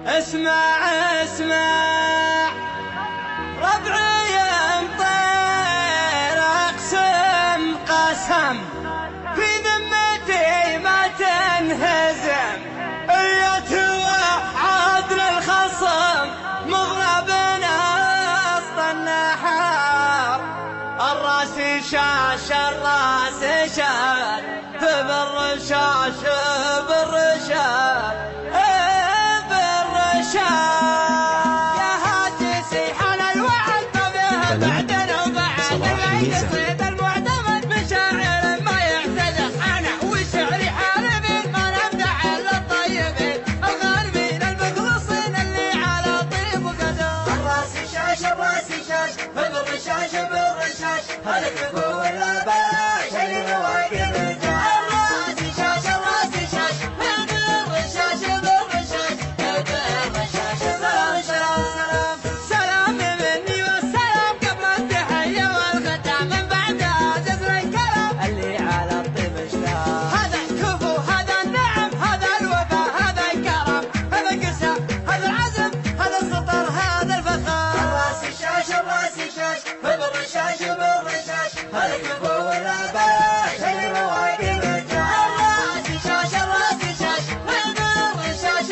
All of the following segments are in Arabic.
اسمع اسمع ربعي مطير اقسم قسم في ذمتي ما تنهزم يا توعد للخصم مضربنا وسط النحار الراس شاش الراس شاش بالرشاش بالرشاش يا هاتسي حال الوعد طبيعه بعدنا وبعد العيد صيد المعتمد بشاعر ما يعتذر انا وشعري حاربين ما نبدع الا الطيبين الغالبين المخلصين اللي على طيب وقدر الراس شاش الراس شاش بالرشاش بالرشاش هلك بقوة لا بلاش اللي مواقف الراس شاش الراس شاش بالرشاش بالرشاش سلام مني والسلام قبل التحية والختام من بعدها جزر الكلام اللي على الطيب اشتاق هذا الكفو هذا النعم هذا الوفاء هذا الكرم هذا القسم هذا العزم هذا السطر هذا الفخار الراس شاش الراس شاش بالرشاش بالرشاش هلك بقوة لا بلاش اللي مواقف الراس شاش الراس شاش بالرشاش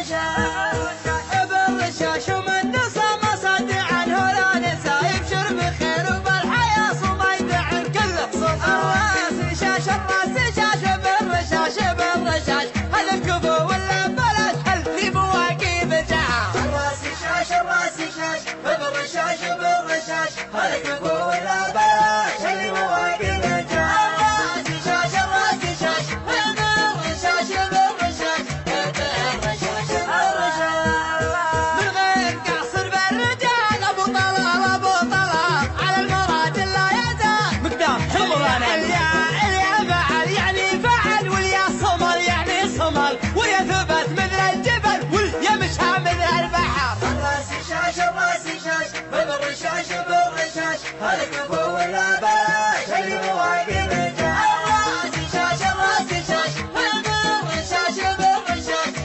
بالرشاش بالرشاش ومن نصى مصد عنه لا نسى يبشر بخير وبالحياة صميد عن كل خصوم الراس شاش الراس شاش بالرشاش بالرشاش هل الكفو ولا بلاش هل في مواقف جاء الراس شاش الراس شاش بالرشاش بالرشاش هلك بقوة لا بلاش اللي مواقف الراس شاش الراس شاش بالرشاش بالرشاش من غير قصر بالرجال ابو طلال ابو طلال على المراد لا يزال مقدام حمران اليا فعل يعني فعل واليا صمل يعني صمل واليا ثبت مثل الجبل واليا مشى مثل البحر الراس شاش الراس شاش بالرشاش بالرشاش هلك بقوة لا بلاش اللي مواقف الراس شاش الراس شاش بالرشاش بالرشاش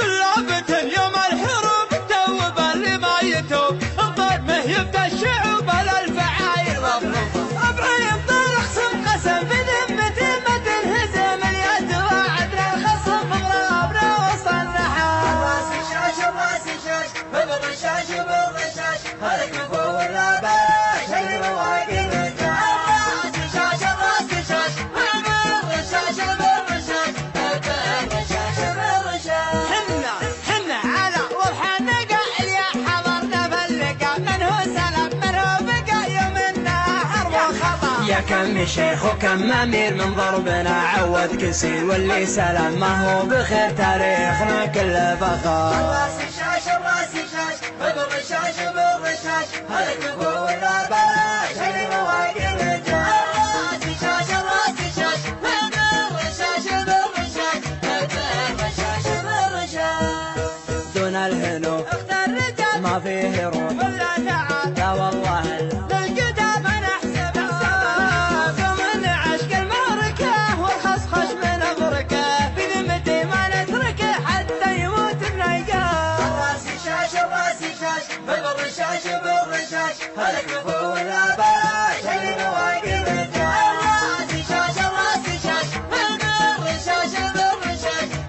من لعبة يوم الحروب توب اللي ما يتوب انظر ما يبدا الشعوب على الفعايل مفروض ربعي يفضل اقسم قسم في ذمتي ما تنهزم اليد وعدنا الخصم مغربنا وسط النحار الراس شاش الراس شاش بالرشاش بالرشاش هلك بقوة لا بلاش اللي مواقف الراس شاش الراس شاش بالرشاش بالرشاش حنا على وضح النقا اللي حضرنا باللقا من هو سلام من هو بقى يوم النهار وخطا يا كم شيخ وكم امير من ضربنا عود كسير واللي سلام ما هو بخير تاريخنا كله فخار الراس شاش الراس شاش بالرشاش بالرشاش هلك بقوة لا بلاش اللي مواقف الراس شاش الراس شاش بالرشاش بالرشاش دون الهنو اختار رجال ما فيه روح ولا تعال لا والله للقدام نحسب ومن عشق المعركة والخصخش من افركه في ذمتي ما نتركه حتى يموت بنيقاه الراس شاش الراس شاش بالرشاش بالرشاش هلك بقوة لا بلاش اللي مواقف الراس شاش الراس شاش بالرشاش بالرشاش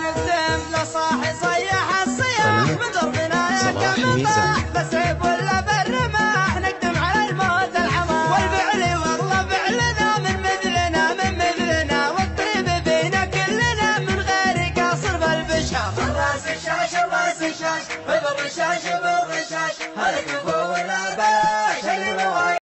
نقدم لصاحي صيح الصياح من دربنا يا كم طاح بالسيف ولا بالرماح نقدم على الموت العمار والفعل والله فعلنا من مثلنا من مثلنا والطيب فينا كلنا من غير قاصر بالبشر الراس شاش الراس شاش بالرشاش بالرشاش هلك بقوة